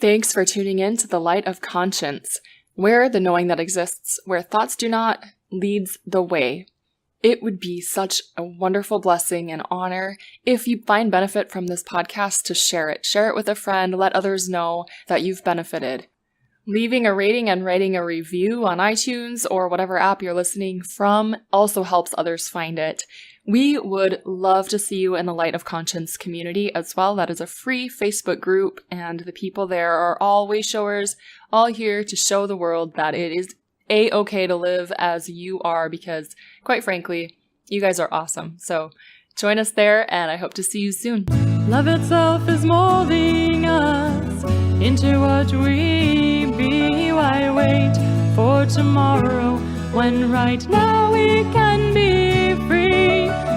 Thanks for tuning in to The Light of Conscience, where the knowing that exists, where thoughts do not, leads the way. It would be such a wonderful blessing and honor if you find benefit from this podcast to share it. Share it with a friend, let others know that you've benefited. Leaving a rating and writing a review on iTunes or whatever app you're listening from also helps others find it. We would love to see you in the Light of Conscience community as well. That is a free Facebook group, and the people there are all way showers, all here to show the world that it is a-okay to live as you are, because quite frankly, you guys are awesome. So join us there, and I hope to see you soon. Love itself is molding us into what we be. Why wait for tomorrow when right now we can be free?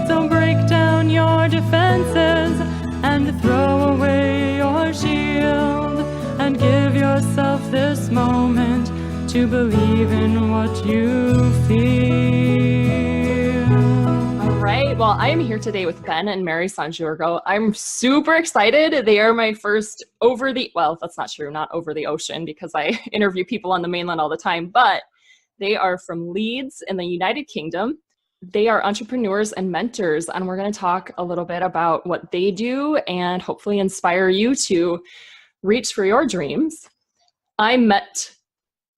So break down your defenses and throw away your shield and give yourself this moment to believe in what you feel. All right. Well, I am here today with Ben and Mary Sanjurgo. I'm super excited. They are my first that's not true, not over the ocean, because I interview people on the mainland all the time, but they are from Leeds in the United Kingdom. They are entrepreneurs and mentors, and we're going to talk a little bit about what they do and hopefully inspire you to reach for your dreams. I met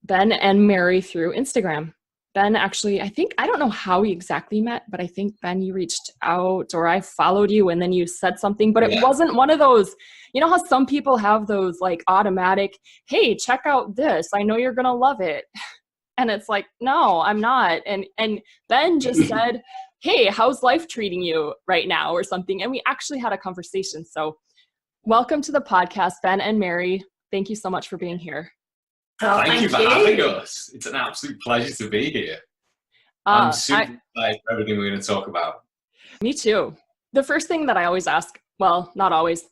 Ben and Mary through Instagram. Ben, actually, I don't know how we exactly met, but I think, Ben, you reached out or I followed you and then you said something, but it wasn't one of those, you know how some people have those like automatic, hey, check out this, I know you're going to love it. And it's like, no, I'm not. And Ben just said, hey, how's life treating you right now or something? And we actually had a conversation. So welcome to the podcast, Ben and Mary. Thank you so much for being here. Oh, thank you for having us. It's an absolute pleasure to be here. I'm super excited for everything we're going to talk about. Me too. The first thing that I always ask, well, not always,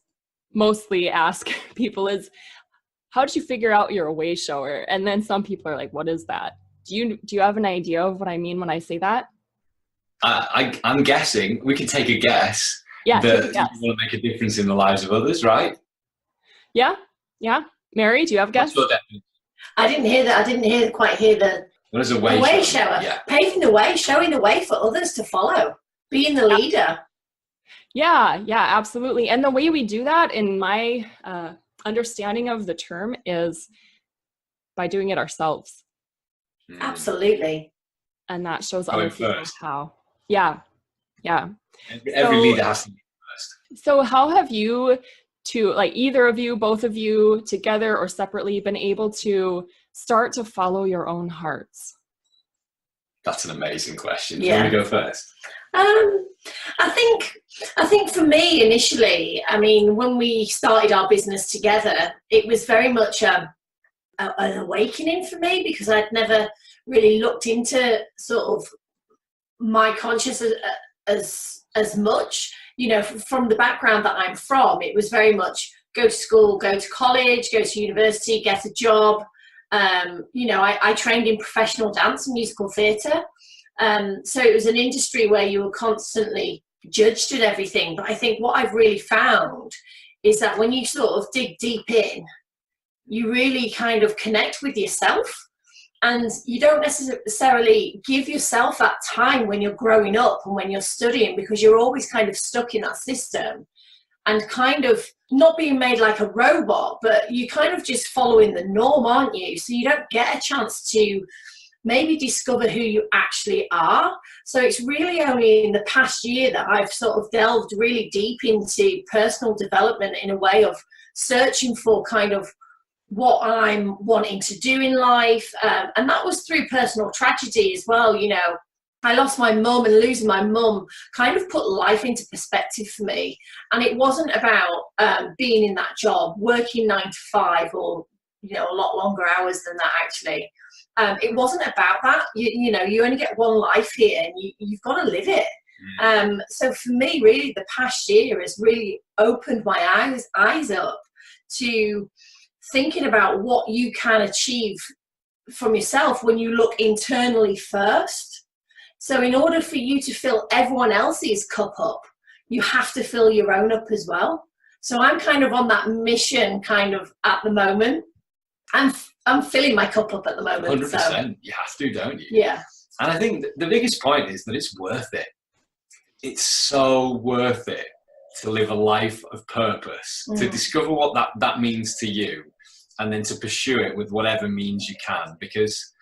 mostly ask people is, how did you figure out you're a way shower? And then some people are like, what is that? Do you have an idea of what I mean when I say that? I'm guessing, we can take a guess, that you want to make a difference in the lives of others, right? Yeah. Mary, do you have a guess? I didn't hear that. I didn't quite hear the what is a way shower? Yeah. Paving the way, showing the way for others to follow, being the leader. Yeah, absolutely. And the way we do that, in my understanding of the term, is by doing it ourselves. Absolutely. And that shows other people how. Yeah. Every leader has to be first. So how have you two, like either of you, both of you, together or separately, been able to start to follow your own hearts? That's an amazing question. Do you want to go first? I think for me initially, I mean, when we started our business together, it was very much an awakening for me, because I'd never really looked into sort of my consciousness as much. You know, from the background that I'm from, it was very much go to school, go to college, go to university, get a job. I trained in professional dance and musical theatre. So it was an industry where you were constantly judged and everything. But I think what I've really found is that when you sort of dig deep in, you really kind of connect with yourself. And you don't necessarily give yourself that time when you're growing up and when you're studying, because you're always kind of stuck in that system and kind of not being made like a robot, but you kind of just following the norm, aren't you? So you don't get a chance to maybe discover who you actually are. So it's really only in the past year that I've sort of delved really deep into personal development in a way of searching for kind of what I'm wanting to do in life. And that was through personal tragedy as well. You know, I lost my mum, and losing my mum kind of put life into perspective for me. And it wasn't about being in that job, working 9 to 5 or, you know, a lot longer hours than that actually. It wasn't about that. You know, you only get one life here and you've got to live it. So for me, really, the past year has really opened my eyes up to thinking about what you can achieve from yourself when you look internally first. So in order for you to fill everyone else's cup up, you have to fill your own up as well. So I'm kind of on that mission kind of at the moment. I'm filling my cup up at the moment. 100%. So. You have to, don't you? Yeah. And I think the biggest point is that it's worth it. It's so worth it to live a life of purpose, to discover what that means to you, and then to pursue it with whatever means you can. Because,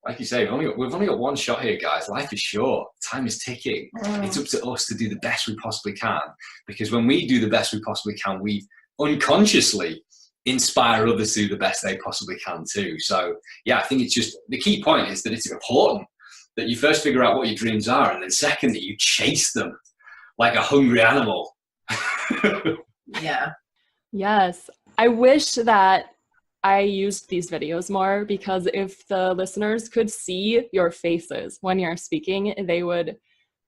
like you say, we've only got one shot here, guys. Life is short. Time is ticking. It's up to us to do the best we possibly can. Because when we do the best we possibly can, we unconsciously inspire others to do the best they possibly can too. So, yeah, I think it's just, the key point is that it's important that you first figure out what your dreams are, and then secondly, you chase them like a hungry animal. Yeah. Yes. I wish that I used these videos more, because if the listeners could see your faces when you're speaking, they would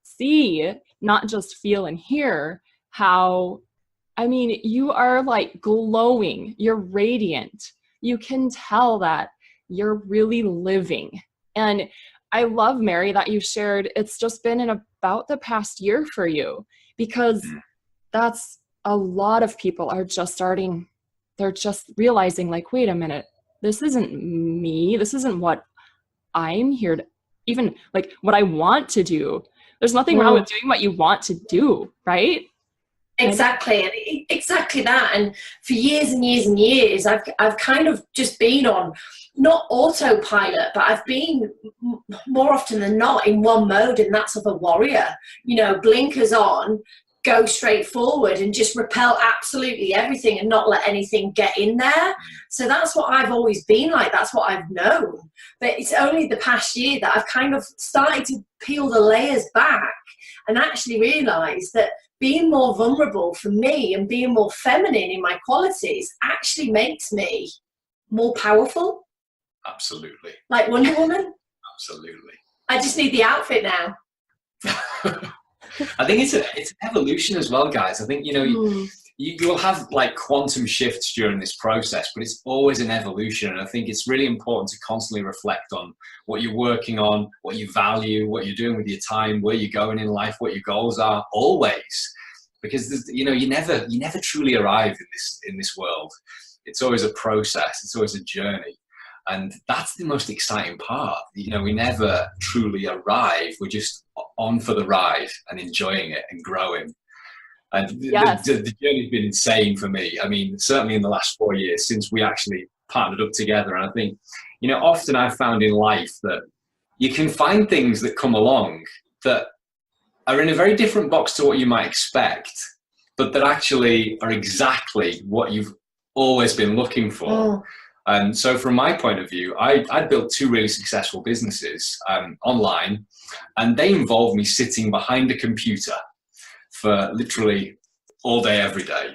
see, not just feel and hear how, I mean, you are like glowing, you're radiant. You can tell that you're really living. And I love, Mary, that you shared it's just been in about the past year for you, because that's a lot of people are just starting, they're just realizing like, wait a minute, this isn't me. This isn't what I'm here to, even like what I want to do. There's nothing wrong with doing what you want to do, right? Exactly. And exactly that. And for years and years and years, I've kind of just been on, not autopilot, but I've been more often than not in one mode, and that's of a warrior, you know, blinkers on, go straight forward and just repel absolutely everything and not let anything get in there. So that's what I've always been like. That's what I've known. But it's only the past year that I've kind of started to peel the layers back and actually realize that being more vulnerable for me and being more feminine in my qualities actually makes me more powerful. Absolutely. Like Wonder Woman. Absolutely. I just need the outfit now. I think it's an evolution as well, guys. I think, you know, you'll have like quantum shifts during this process, but it's always an evolution. And I think it's really important to constantly reflect on what you're working on, what you value, what you're doing with your time, where you're going in life, what your goals are, always. Because, you know, you never truly arrive in this world. It's always a process. It's always a journey. And that's the most exciting part. You know, we never truly arrive. We're just on for the ride and enjoying it and growing. And the journey's been insane for me. I mean, certainly in the last 4 years since we actually partnered up together. And I think, you know, often I've found in life that you can find things that come along that are in a very different box to what you might expect, but that actually are exactly what you've always been looking for. And so from my point of view, I built 2 really successful businesses online, and they involved me sitting behind a computer for literally all day, every day.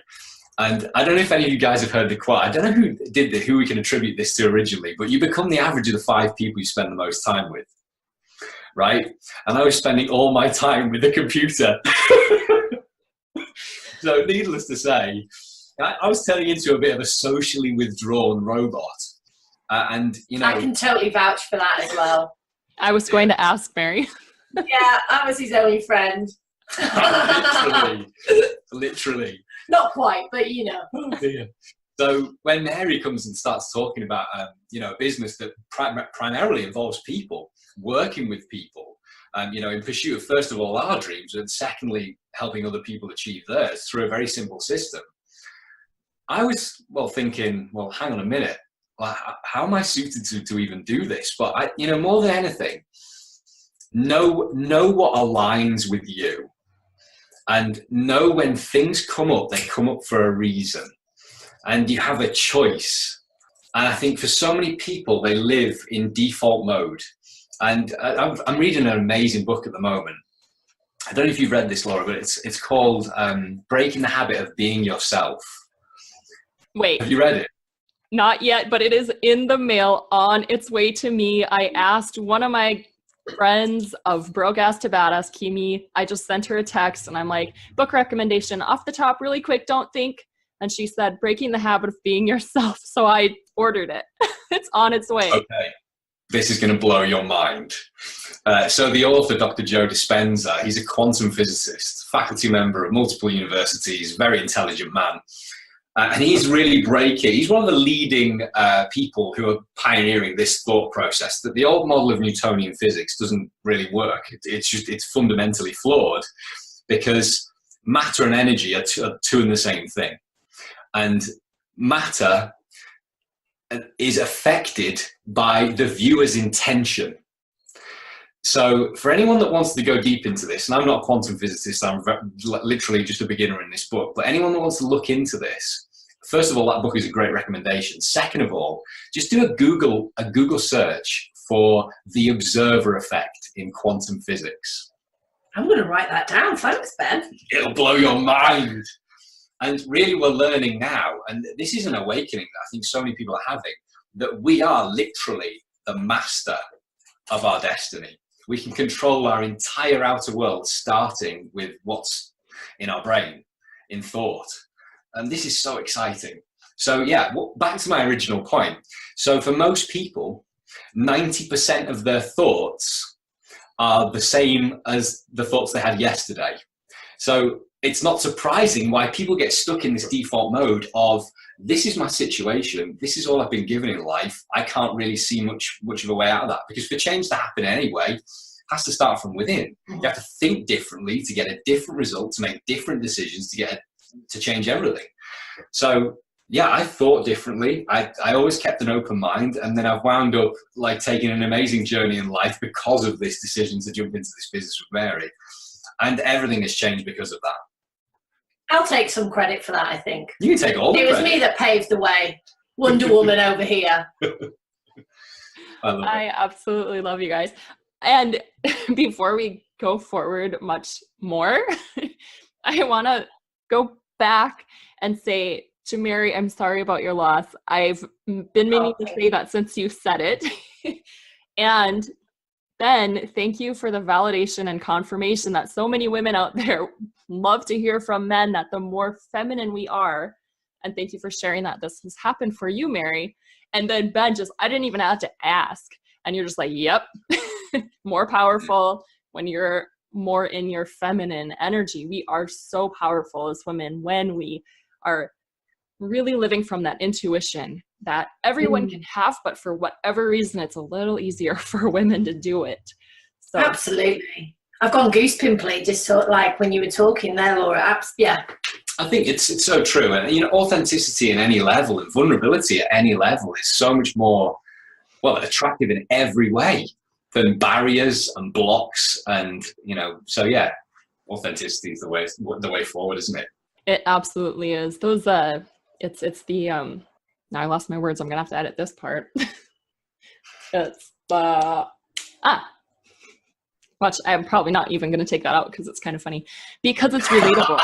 And I don't know if any of you guys have heard the quote. I don't know who we can attribute this to originally, but you become the average of the 5 people you spend the most time with, right? And I was spending all my time with the computer. So needless to say, I was turning into a bit of a socially withdrawn robot. And, you know, I can totally vouch for that as well. I was going to ask, Mary. Yeah, I was his only friend. Literally. Not quite, but you know. Oh dear. So when Mary comes and starts talking about, you know, a business that primarily involves people, working with people, you know, in pursuit of, first of all, our dreams, and secondly, helping other people achieve theirs through a very simple system, I was, thinking, hang on a minute, how am I suited to even do this? But I, you know, more than anything, know what aligns with you, and know when things come up, they come up for a reason, and you have a choice. And I think for so many people, they live in default mode. And I'm reading an amazing book at the moment. I don't know if you've read this, Laura, but it's called Breaking the Habit of Being Yourself. Wait. Have you read it? Not yet, but it is in the mail on its way to me. I asked one of my friends of Broke Ass to Badass, Kimi, I just sent her a text and I'm like, book recommendation off the top, really quick, don't think. And she said, Breaking the Habit of Being Yourself. So I ordered it. It's on its way. Okay. this is going to blow your mind. So the author, Dr. Joe Dispenza, he's a quantum physicist, faculty member of multiple universities, very intelligent man. And he's really breaking, he's one of the leading people who are pioneering this thought process that the old model of Newtonian physics doesn't really work. It's fundamentally flawed, because matter and energy are two and the same thing. And matter is affected by the viewer's intention. So for anyone that wants to go deep into this, and I'm not a quantum physicist, I'm literally just a beginner in this book, but anyone that wants to look into this, first of all, that book is a great recommendation. Second of all, just do a Google search for the observer effect in quantum physics. I'm going to write that down. Thanks, Ben. It'll blow your mind. And really, we're learning now, and this is an awakening that I think so many people are having, that we are literally the master of our destiny. We can control our entire outer world, starting with what's in our brain, in thought. And this is so exciting. So yeah, back to my original point. So for most people, 90% of their thoughts are the same as the thoughts they had yesterday. So it's not surprising why people get stuck in this default mode of, this is my situation, this is all I've been given in life, I can't really see much of a way out of that. Because for change to happen anyway, it has to start from within. You have to think differently to get a different result, to make different decisions, to change everything. So yeah, I thought differently. I always kept an open mind, and then I've wound up like taking an amazing journey in life because of this decision to jump into this business with Mary. And everything has changed because of that. I'll take some credit for that, I think. You can take all the credit. It was me that paved the way. Wonder Woman over here. I absolutely love you guys. And before we go forward much more, I want to go back and say to Mary, I'm sorry about your loss. I've been meaning to say that since you said it. And Ben, thank you for the validation and confirmation that so many women out there love to hear from men, that the more feminine we are. And thank you for sharing that this has happened for you, Mary. And then Ben, I didn't even have to ask. And you're just like, yep, more powerful when you're more in your feminine energy. We are so powerful as women when we are really living from that intuition that everyone can have, but for whatever reason, it's a little easier for women to do it. So absolutely. I've gone goose pimply just sort of like when you were talking there, Laura. Yeah. I think it's so true. And, authenticity in any level and vulnerability at any level is so much more, attractive in every way than barriers and blocks. And, so yeah, authenticity is the way forward, isn't it? It absolutely is. Those, it's the, now I lost my words. I'm going to have to edit this part. It's watch, I'm probably not even going to take that out because it's kind of funny, because it's relatable.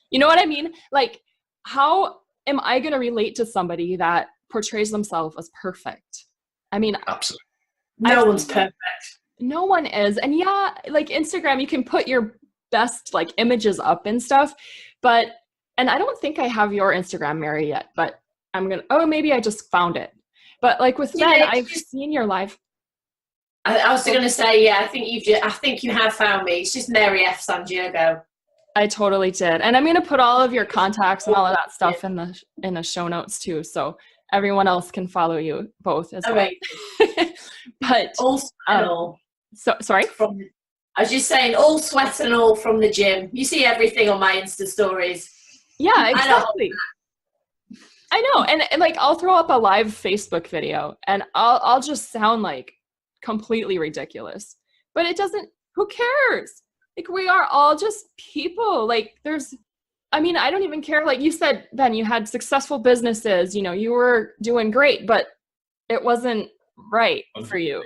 You know what I mean? Like, how am I going to relate to somebody that portrays themselves as perfect? I mean, absolutely. No one's perfect. No one is. And yeah, like Instagram, you can put your best like images up and stuff, and I don't think I have your Instagram, Mary, yet, but maybe I just found it. But like with Ben, I've seen your live. I was going to say, yeah, I think you have found me. It's just Mary F. Sanjurgo. I totally did. And I'm going to put all of your contacts and all of that stuff in the show notes too. So everyone else can follow you both as well. Right. But all sweat and all. So sorry? I was just saying, all sweat and all from the gym. You see everything on my Insta stories. Yeah, exactly. I know. And like, I'll throw up a live Facebook video and I'll just sound like completely ridiculous, but it doesn't, who cares? Like, we are all just people. Like, I don't even care. Like you said, Ben, you had successful businesses, you were doing great, but it wasn't right for you.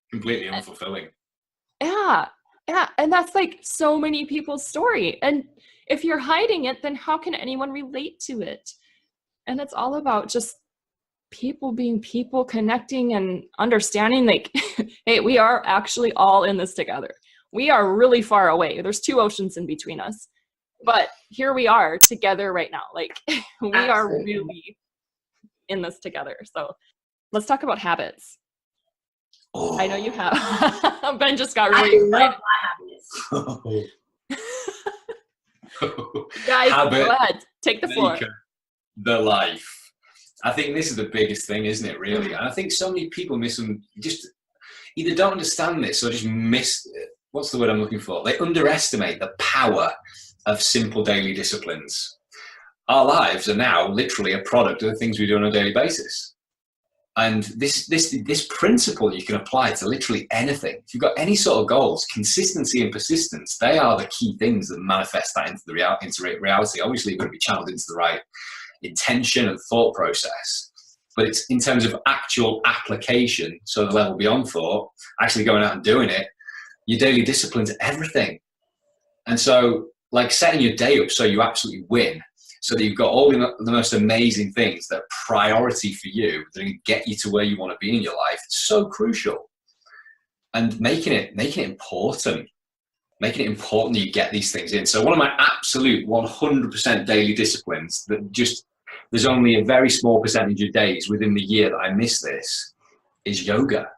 Completely unfulfilling. Yeah. And that's like so many people's story. And if you're hiding it, then how can anyone relate to it? And it's all about just people being people, connecting and understanding, like, hey, we are actually all in this together. We are really far away. There's 2 oceans in between us, but here we are together right now. Like, we are really in this together. So let's talk about habits. Oh. I know you have. Ben just got I really love excited. my happiness. Guys, Habit go ahead. Take the floor. maker, the life. I think this is the biggest thing, isn't it, really? And I think so many people just either don't understand this or just what's the word I'm looking for? They underestimate the power of simple daily disciplines. Our lives are now literally a product of the things we do on a daily basis. And this principle you can apply to literally anything. If you've got any sort of goals, consistency and persistence, they are the key things that manifest that into reality. Obviously, you've got to be channeled into the right intention and thought process. But it's in terms of actual application, so the level beyond thought, actually going out and doing it, your daily discipline's everything. And so, like setting your day up so you absolutely win, so that you've got all the most amazing things that are priority for you, that get you to where you want to be in your life, it's so crucial. And making it important. Making it important that you get these things in. So one of my absolute 100% daily disciplines that there's only a very small percentage of days within the year that I miss this is yoga.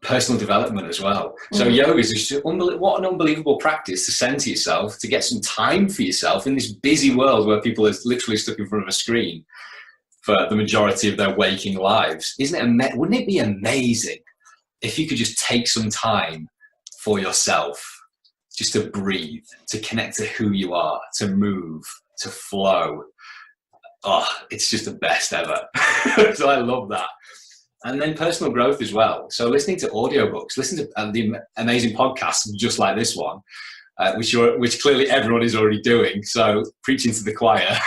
Personal development as well. So yoga is just what an unbelievable practice to send to yourself, to get some time for yourself in this busy world where people are literally stuck in front of a screen for the majority of their waking lives. Wouldn't it be amazing if you could just take some time for yourself, just to breathe, to connect to who you are, to move, to flow? Oh, it's just the best ever. So I love that. And then personal growth as well. So listening to audiobooks, listen to the amazing podcasts just like this one, which clearly everyone is already doing. So preaching to the choir.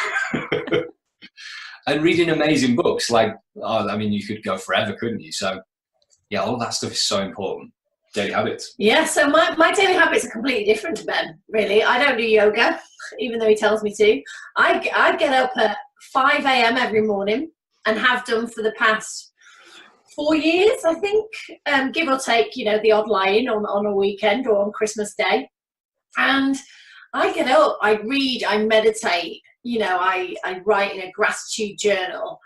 And reading amazing books like, you could go forever, couldn't you? So yeah, all that stuff is so important. Daily habits. Yeah, so my daily habits are completely different to Ben, really. I don't do yoga, even though he tells me to. I get up at 5 a.m. every morning and have done for the past 4 years, I think, give or take, the odd lie-in on a weekend or on Christmas Day. And I get up, I read, I meditate, I write in a gratitude journal,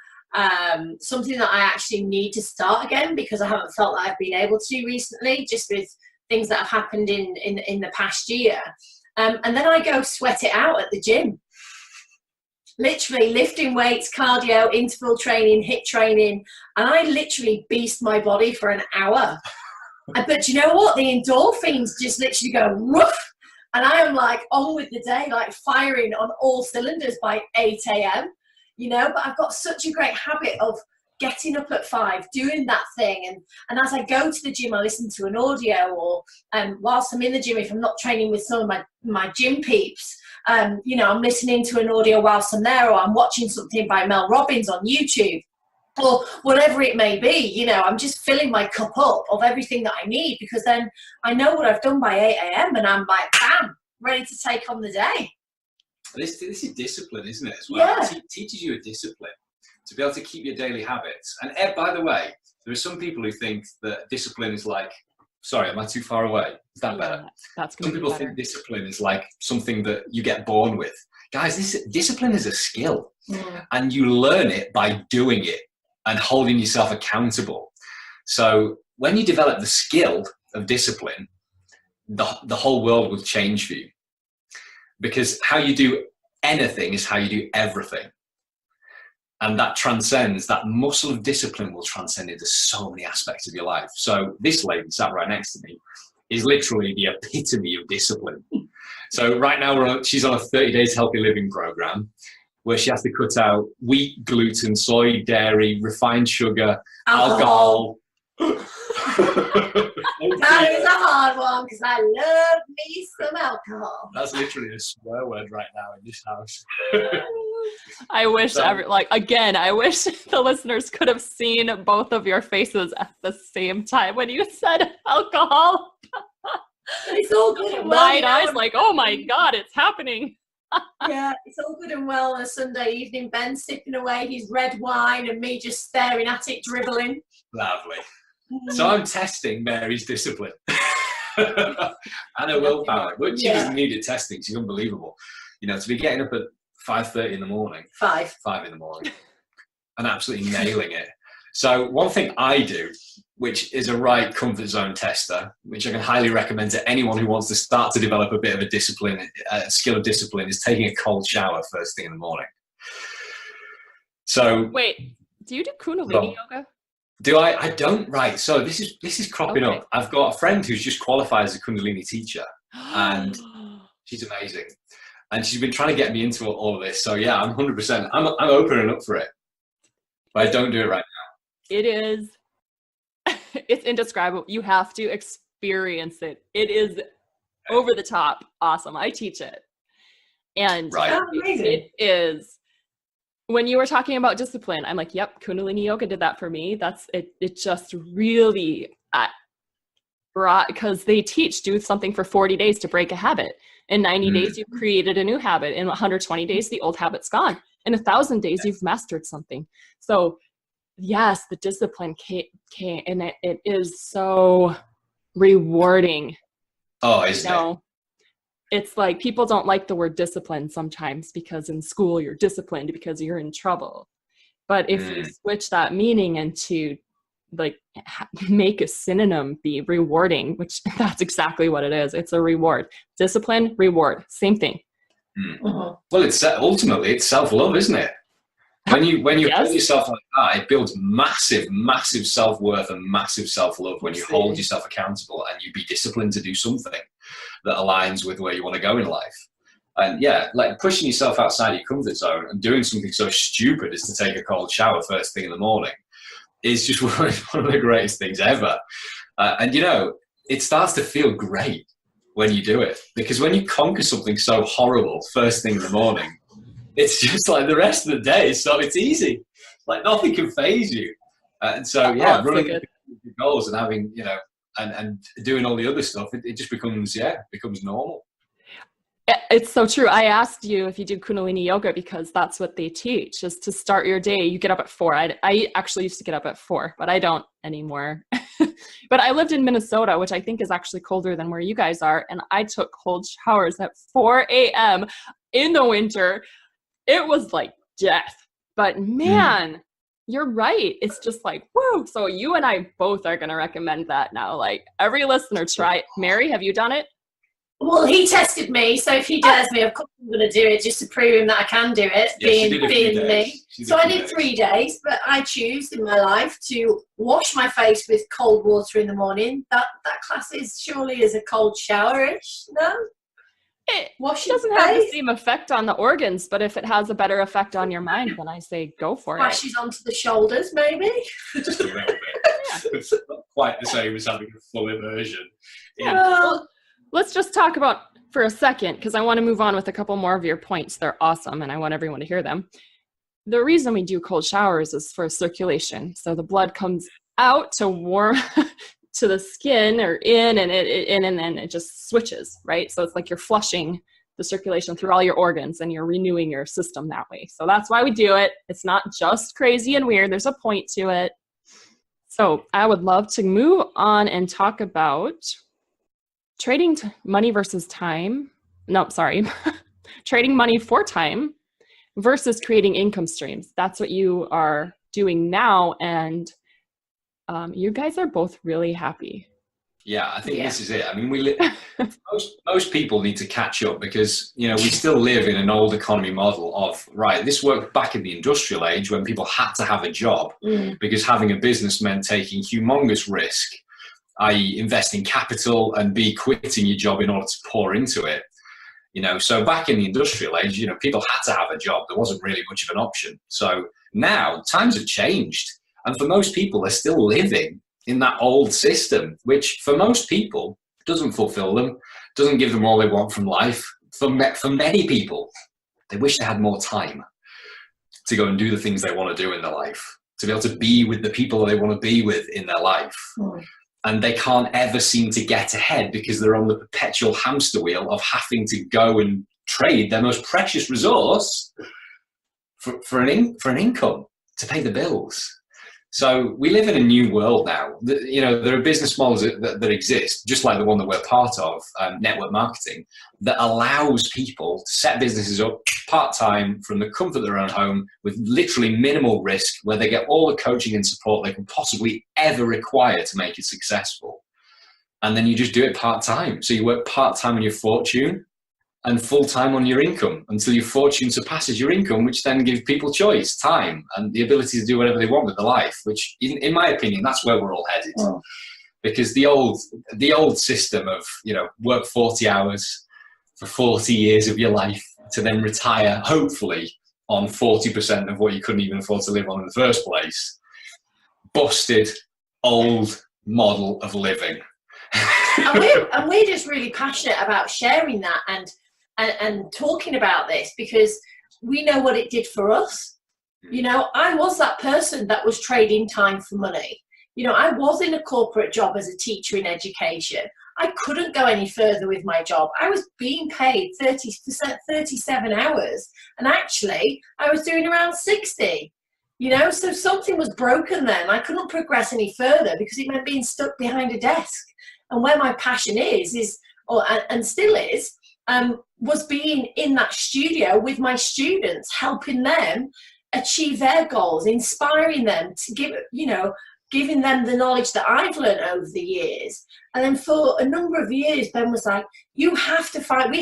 something that I actually need to start again because I haven't felt that I've been able to recently, just with things that have happened in the past year. And then I go sweat it out at the gym. Literally lifting weights, cardio, interval training, HIIT training, and I literally beast my body for an hour. But you know what? The endorphins just literally go woof, and I am like on with the day, like firing on all cylinders by 8 a.m. But I've got such a great habit of getting up at 5, doing that thing, and as I go to the gym, I listen to an audio, or whilst I'm in the gym, if I'm not training with some of my gym peeps, I'm listening to an audio whilst I'm there, or I'm watching something by Mel Robbins on YouTube, or whatever it may be. I'm just filling my cup up of everything that I need, because then I know what I've done by 8 a.m. and I'm like, bam, ready to take on the day. This is discipline, isn't it, as well? Yeah. It teaches you a discipline to be able to keep your daily habits. And by the way, there are some people who think that discipline is like, sorry, am I too far away? Is that better? That's Some people think discipline is like something that you get born with. Guys, discipline is a skill, and you learn it by doing it and holding yourself accountable. So when you develop the skill of discipline, the whole world will change for you, because how you do anything is how you do everything. And that muscle of discipline will transcend into so many aspects of your life. So this lady sat right next to me is literally the epitome of discipline. So right now she's on a 30 days healthy living program where she has to cut out wheat, gluten, soy, dairy, refined sugar, alcohol. That is a hard one, because I love me some alcohol. That's literally a swear word right now in this house. I wish I wish the listeners could have seen both of your faces at the same time when you said alcohol. It's all good and well. Wide eyes, like, oh my God, it's happening. Yeah, it's all good and well on a Sunday evening. Ben sipping away his red wine and me just staring at it, dribbling. Lovely. So I'm testing Mary's discipline and her willpower, but she doesn't need it testing. She's unbelievable. To be getting up at 5:30 in the morning, 5 in the morning, and absolutely nailing it. So one thing I do, which is a right comfort zone tester, which I can highly recommend to anyone who wants to start to develop a bit of a skill of discipline, is taking a cold shower first thing in the morning. So wait, do you do Kundalini yoga? Do I? I don't. Right. So this is cropping up. I've got a friend who's just qualified as a Kundalini teacher, and she's amazing. And she's been trying to get me into all of this. So yeah, I'm 100%. I'm opening up for it, but I don't do it right now. It is. It's indescribable. You have to experience it. It is over the top awesome. I teach it, and it is. When you were talking about discipline, I'm like, yep, Kundalini yoga did that for me. That's it. It just really brought, because they teach do something for 40 days to break a habit. In 90 days, you've created a new habit. In 120 days, the old habit's gone. In 1,000 days, you've mastered something. So yes, the discipline came and it is so rewarding. Oh, isn't it? It's like people don't like the word discipline sometimes because in school you're disciplined because you're in trouble. But if you switch that meaning into like make a synonym be rewarding, which that's exactly what it is. It's a reward. Discipline, reward, same thing. Well, it's ultimately it's self-love, isn't it? When you hold yourself like that, it builds massive self-worth and massive self-love when you hold yourself accountable and you be disciplined to do something that aligns with where you want to go in life. And yeah, like pushing yourself outside your comfort zone and doing something so stupid as to take a cold shower first thing in the morning is just one of the greatest things ever. And it starts to feel great when you do it, because when you conquer something so horrible first thing in the morning, it's just like the rest of the day. So it's easy. Like nothing can faze you. And so, running your goals and having, and doing all the other stuff, it just becomes normal. It's so true. I asked you if you do Kundalini yoga because that's what they teach, is to start your day. You get up at 4. I actually used to get up at 4, but I don't anymore. But I lived in Minnesota, which I think is actually colder than where you guys are. And I took cold showers at 4 a.m. in the winter. It was like death. But man, you're right. It's just like, woo. So you and I both are going to recommend that now. Like every listener, try it. Mary, have you done it? Well, he tested me, so if he dares me, of course I'm going to do it just to prove him that I can do it, being me. So I did 3 days, but I choose in my life to wash my face with cold water in the morning. That class is surely as a cold shower-ish, no? It doesn't have the same effect on the organs, but if it has a better effect on your mind, then I say go for it. Splashes onto the shoulders, maybe? Just a little bit. It's not quite the same as having a full immersion. Well, let's just talk about for a second, because I want to move on with a couple more of your points. They're awesome, and I want everyone to hear them. The reason we do cold showers is for circulation. So the blood comes out to warm to the skin or in, and then it just switches, right? So it's like you're flushing the circulation through all your organs and you're renewing your system that way. So that's why we do it. It's not just crazy and weird. There's a point to it. So I would love to move on and talk about trading money versus time. No, sorry. Trading money for time versus creating income streams. That's what you are doing now. And you guys are both really happy. Yeah, I think this is it. I mean, most people need to catch up because, we still live in an old economy model of, right, this worked back in the industrial age when people had to have a job because having a business meant taking humongous risk, i.e. investing capital and B, quitting your job in order to pour into it. So back in the industrial age, people had to have a job. There wasn't really much of an option. So now times have changed. And for most people, they're still living in that old system, which for most people doesn't fulfill them, doesn't give them all they want from life. For many people, they wish they had more time to go and do the things they want to do in their life, to be able to be with the people they want to be with in their life. And they can't ever seem to get ahead because they're on the perpetual hamster wheel of having to go and trade their most precious resource for an income to pay the bills. So we live in a new world now. You know, there are business models that exist, just like the one that we're part of, network marketing, that allows people to set businesses up part-time from the comfort of their own home with literally minimal risk, where they get all the coaching and support they can possibly ever require to make it successful. And then you just do it part-time. So you work part-time on your fortune and full-time on your income until your fortune surpasses your income, which then gives people choice, time, and the ability to do whatever they want with their life, which in my opinion, that's where we're all headed. Oh. Because the old system of, you know, work 40 hours for 40 years of your life to then retire, hopefully, on 40% of what you couldn't even afford to live on in the first place. Busted, old model of living. and we're just really passionate about sharing that and talking about this, because we know what it did for us. You know, I was that person that was trading time for money. You know, I was in a corporate job as a teacher in education. I couldn't go any further with my job. I was being paid 37 hours, and actually I was doing around 60. You know, so something was broken then. I couldn't progress any further because it meant being stuck behind a desk. And where my passion and still is, was being in that studio with my students, helping them achieve their goals, inspiring them to giving them the knowledge that I've learned over the years. And then for a number of years, Ben was like, we have to find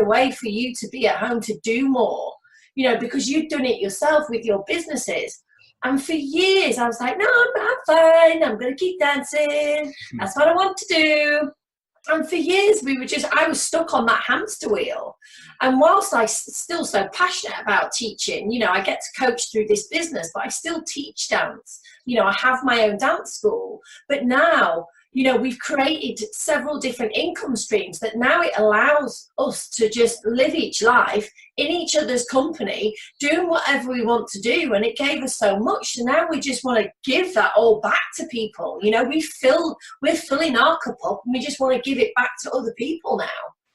a way for you to be at home to do more, you know, because you've done it yourself with your businesses. And for years, I was like, no, I'm fine. I'm going to keep dancing. That's what I want to do. And for years, I was stuck on that hamster wheel. And whilst I'm still so passionate about teaching, you know, I get to coach through this business, but I still teach dance. You know, I have my own dance school. But now, you know, we've created several different income streams that now it allows us to just live each life in each other's company, doing whatever we want to do. And it gave us so much. So now we just want to give that all back to people. You know, we're filling our cup up, and we just want to give it back to other people now.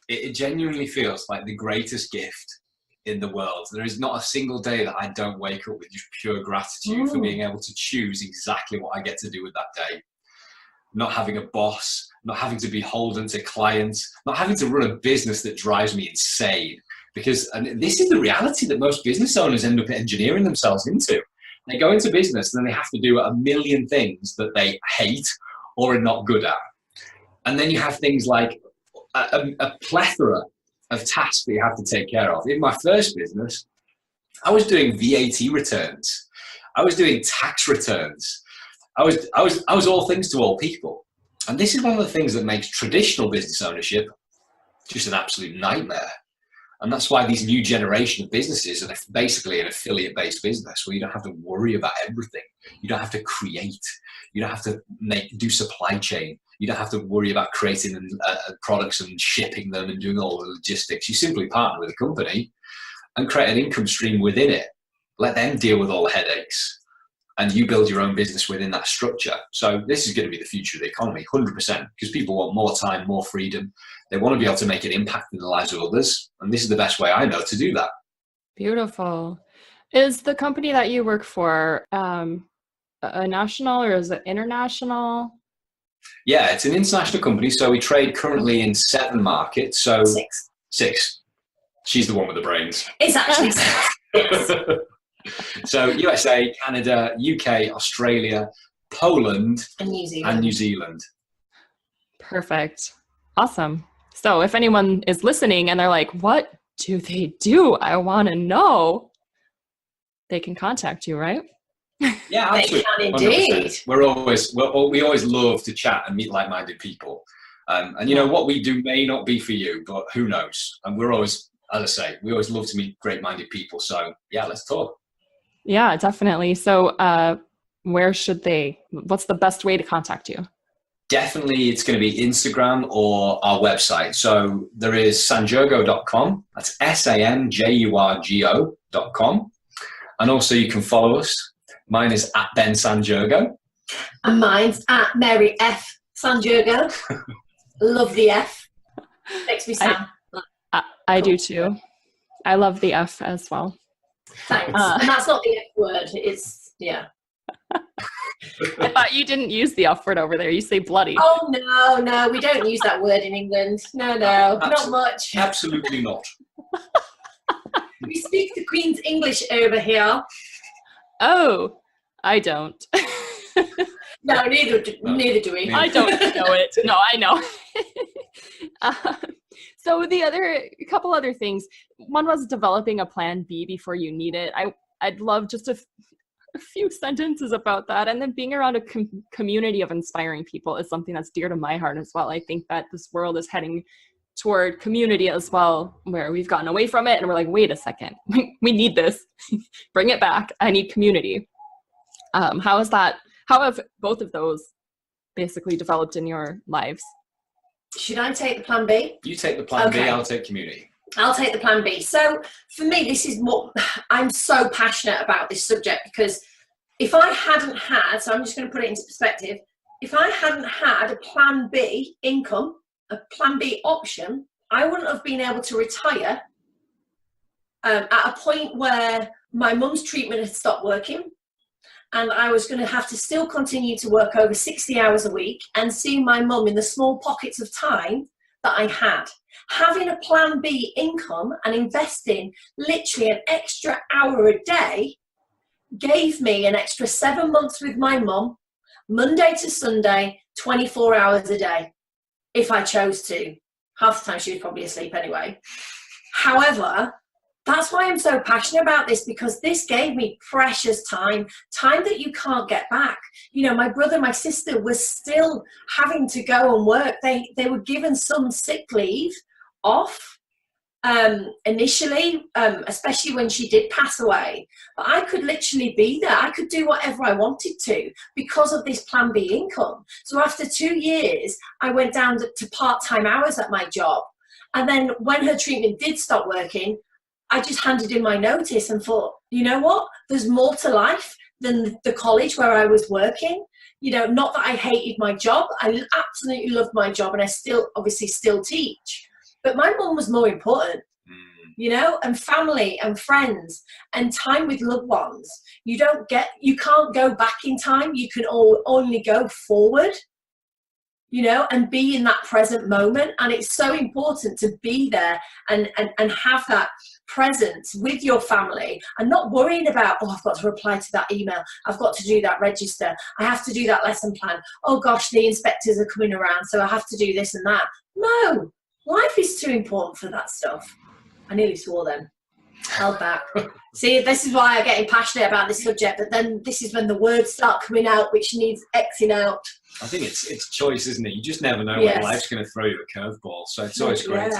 It genuinely feels like the greatest gift in the world. There is not a single day that I don't wake up with just pure gratitude for being able to choose exactly what I get to do with that day. Not having a boss, not having to be beholden to clients, not having to run a business that drives me insane. And this is the reality that most business owners end up engineering themselves into. They go into business and then they have to do a million things that they hate or are not good at. And then you have things like a plethora of tasks that you have to take care of. In my first business, I was doing VAT returns. I was doing tax returns. I was all things to all people. And this is one of the things that makes traditional business ownership just an absolute nightmare. And that's why these new generation of businesses are basically an affiliate-based business where you don't have to worry about everything. You don't have to create. You don't have to do supply chain. You don't have to worry about creating products and shipping them and doing all the logistics. You simply partner with a company and create an income stream within it. Let them deal with all the headaches. And you build your own business within that structure. So this is going to be the future of the economy, 100%, because people want more time, more freedom. They want to be able to make an impact in the lives of others. And this is the best way I know to do that. Beautiful. Is the company that you work for a national or is it international? Yeah, it's an international company. So we trade currently in 7 markets. So 6. She's the one with the brains. It's actually 6. So USA, Canada, UK, Australia, Poland, and New Zealand. Perfect. Awesome. So if anyone is listening and they're like, what do they do? I want to know. They can contact you, right? Yeah, absolutely. They can indeed. 100%. We always love to chat and meet like-minded people. And you know, what we do may not be for you, but who knows? And we're always, as I say, we always love to meet great-minded people. So yeah, let's talk. Yeah, definitely. So what's the best way to contact you? Definitely, it's going to be Instagram or our website. So there is sanjurgo.com. That's sanjurgo.com. And also you can follow us. Mine is at Ben Sanjurgo. And mine's at Mary F. Sanjurgo. Love the F. Makes me sound. I do too. I love the F as well. Thanks. And that's not the F word. It's, yeah. I thought you didn't use the F word over there. You say bloody. Oh, no, we don't use that word in England. No, not much. Absolutely not. We speak the Queen's English over here. Oh, I don't. No, neither do we. I don't know it. No, I know. So a couple other things. One was developing a plan B before you need it. I'd love just a few sentences about that. And then being around a community of inspiring people is something that's dear to my heart as well. I think that this world is heading toward community as well, where we've gotten away from it and we're like, wait a second, we need this. Bring it back. I need community. How have both of those basically developed in your lives? Should I take the plan B? You take the plan B, I'll take community. I'll take the plan B. So for me, this is what I'm so passionate about this subject, because if I hadn't had, so I'm just going to put it into perspective, if I hadn't had a plan B income, a plan B option, I wouldn't have been able to retire at a point where my mum's treatment had stopped working. And I was going to have to still continue to work over 60 hours a week and see my mum in the small pockets of time that I had. Having a plan B income and investing literally an extra hour a day gave me an extra 7 months with my mum, Monday to Sunday, 24 hours a day, if I chose to. Half the time she was probably asleep anyway. However, that's why I'm so passionate about this, because this gave me precious time that you can't get back. You know, my brother, my sister was still having to go and work. They were given some sick leave off initially, especially when she did pass away. But I could literally be there. I could do whatever I wanted to because of this plan B income. So after 2 years, I went down to part-time hours at my job. And then when her treatment did stop working, I just handed in my notice and thought, you know what? There's more to life than the college where I was working. You know, not that I hated my job. I absolutely loved my job, and I obviously still teach. But my mum was more important, you know, and family and friends and time with loved ones. You can't go back in time. You can only go forward, you know, and be in that present moment. And it's so important to be there and have that presence with your family and not worrying about, oh, I've got to reply to that email, I've got to do that register, I have to do that lesson plan, oh gosh, the inspectors are coming around, so I have to do this and that. No, life is too important for that stuff. I nearly swore then. Held back. See, this is why I'm getting passionate about this subject, but then this is when the words start coming out which needs Xing out. I think it's choice, isn't it? You just never know when life's going to throw you a curveball, so it's always great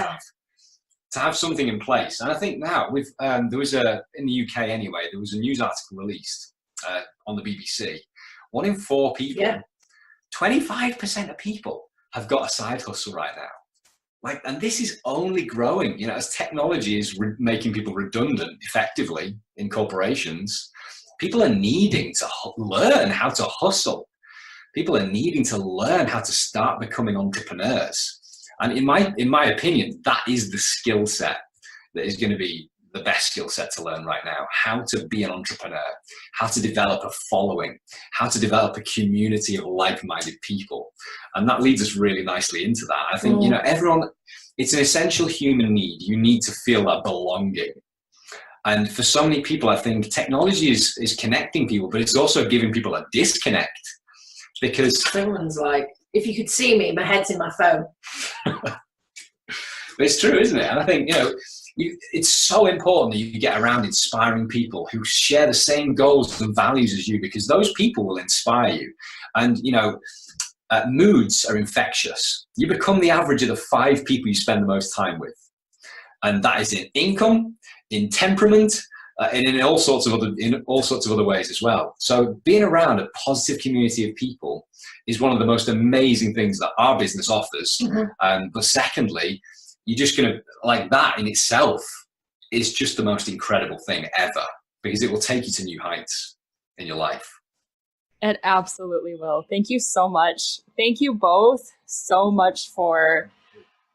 to have something in place. And I think now there was in the UK anyway, there was a news article released on the BBC. 1 in 4 people, 25% of people have got a side hustle right now. And this is only growing, you know, as technology is making people redundant effectively in corporations. People are needing to learn how to hustle. People are needing to learn how to start becoming entrepreneurs. And in my opinion, that is the skill set that is going to be the best skill set to learn right now. How to be an entrepreneur, how to develop a following, how to develop a community of like-minded people. And that leads us really nicely into that. I think, you know, everyone, it's an essential human need. You need to feel that belonging. And for so many people, I think technology is connecting people, but it's also giving people a disconnect, because someone's like, if you could see me, my head's in my phone. But it's true, isn't it? And I think, you know, it's so important that you get around inspiring people who share the same goals and values as you, because those people will inspire you. And, you know, moods are infectious. You become the average of the 5 people you spend the most time with. And that is in income, in temperament, and in all sorts of other ways as well. So being around a positive community of people is one of the most amazing things that our business offers. But secondly, you're just going to, like, that in itself is just the most incredible thing ever, because it will take you to new heights in your life. It absolutely will. Thank you so much. Thank you both so much for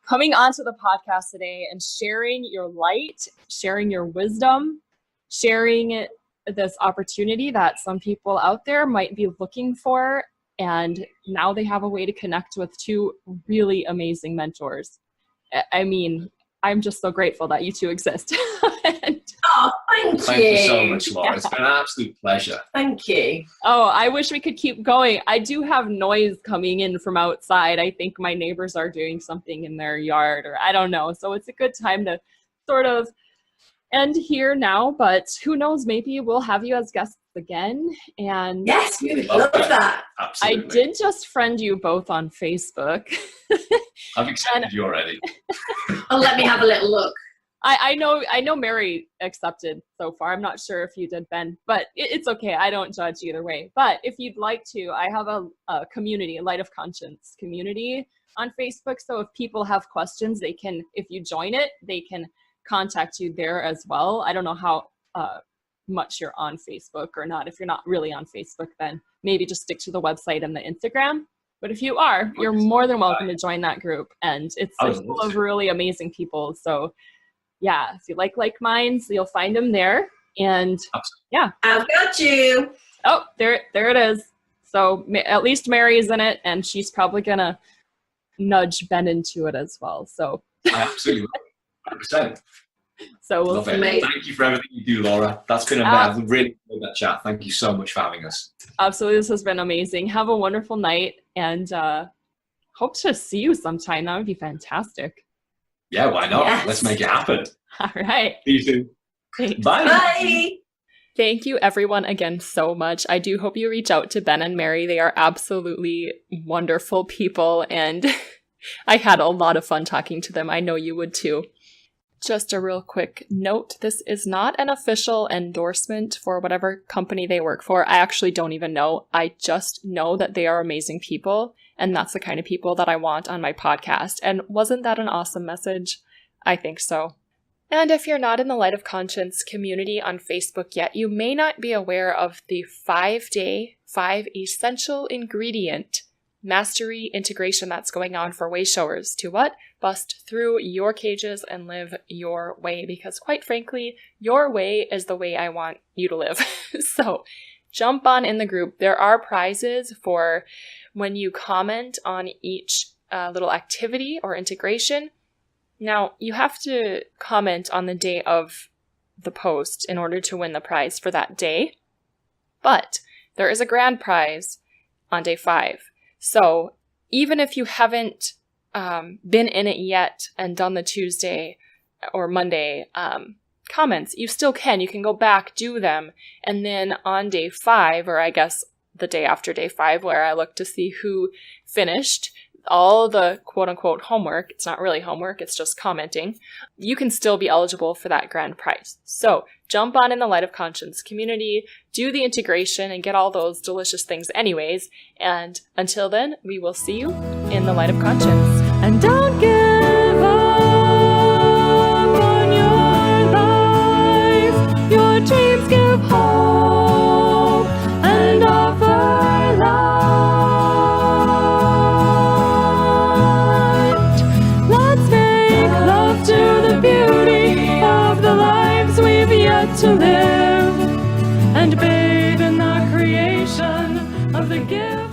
coming onto the podcast today and sharing your light, sharing your wisdom, sharing this opportunity that some people out there might be looking for. And now they have a way to connect with two really amazing mentors. I mean, I'm just so grateful that you two exist. And, Thank you so much, Laura. It's been an absolute pleasure. Thank you. oh, I wish we could keep going. I do have noise coming in from outside. I think my neighbors are doing something in their yard, or I don't know. So it's a good time to sort of end here now, but who knows, maybe we'll have you as guests again. And Yes, we would love that. Absolutely. I did just friend you both on Facebook. I've accepted you already. Oh, let me have a little look. I know Mary accepted so far. I'm not sure if you did, Ben, but it's okay. I don't judge either way. But if you'd like to, I have a community, a Light of Conscience community on Facebook. So if people have questions, they can, if you join it, they can contact you there as well. I don't know how much you're on Facebook or not. If you're not really on Facebook, then maybe just stick to the website and the Instagram. But if you are, you're more than welcome to join that group. And it's full of really amazing people. So yeah, if you like minds, you'll find them there. And yeah. I've got you. Oh, there it is. So at least Mary's in it, and she's probably going to nudge Ben into it as well. So I absolutely will. 100%. So we'll Love see. it. Thank you for everything you do, Laura. That's been I've really enjoyed that chat. Thank you so much for having us. Absolutely. This has been amazing. Have a wonderful night, and hope to see you sometime. That would be fantastic. Yeah, why not? Yes. Let's make it happen. All right. See you soon. Thanks. Bye. Bye. Thank you everyone again so much. I do hope you reach out to Ben and Mary. They are absolutely wonderful people, and I had a lot of fun talking to them. I know you would too. Just a real quick note, this is not an official endorsement for whatever company they work for. I actually don't even know. I just know that they are amazing people, and that's the kind of people that I want on my podcast. And wasn't that an awesome message? I think so. And if you're not in the Light of Conscience community on Facebook yet, you may not be aware of the 5-day, 5 essential ingredient mastery integration that's going on for way showers to what? Bust through your cages and live your way, because quite frankly, your way is the way I want you to live. So jump on in the group. There are prizes for when you comment on each little activity or integration. Now, you have to comment on the day of the post in order to win the prize for that day, but there is a grand prize on day 5. So even if you haven't been in it yet and done the Tuesday or Monday comments, you still can. You can go back, do them, and then on day 5, or I guess the day after day 5, where I look to see who finished all the quote-unquote homework, it's not really homework, it's just commenting, you can still be eligible for that grand prize. So jump on in the Light of Conscience community, do the integration, and get all those delicious things anyways. And until then, we will see you in the Light of Conscience. And don't give up on your life. Your dreams give hope and offer light. Let's make love to the beauty of the lives we've yet to live, and bathe in the creation of the gift.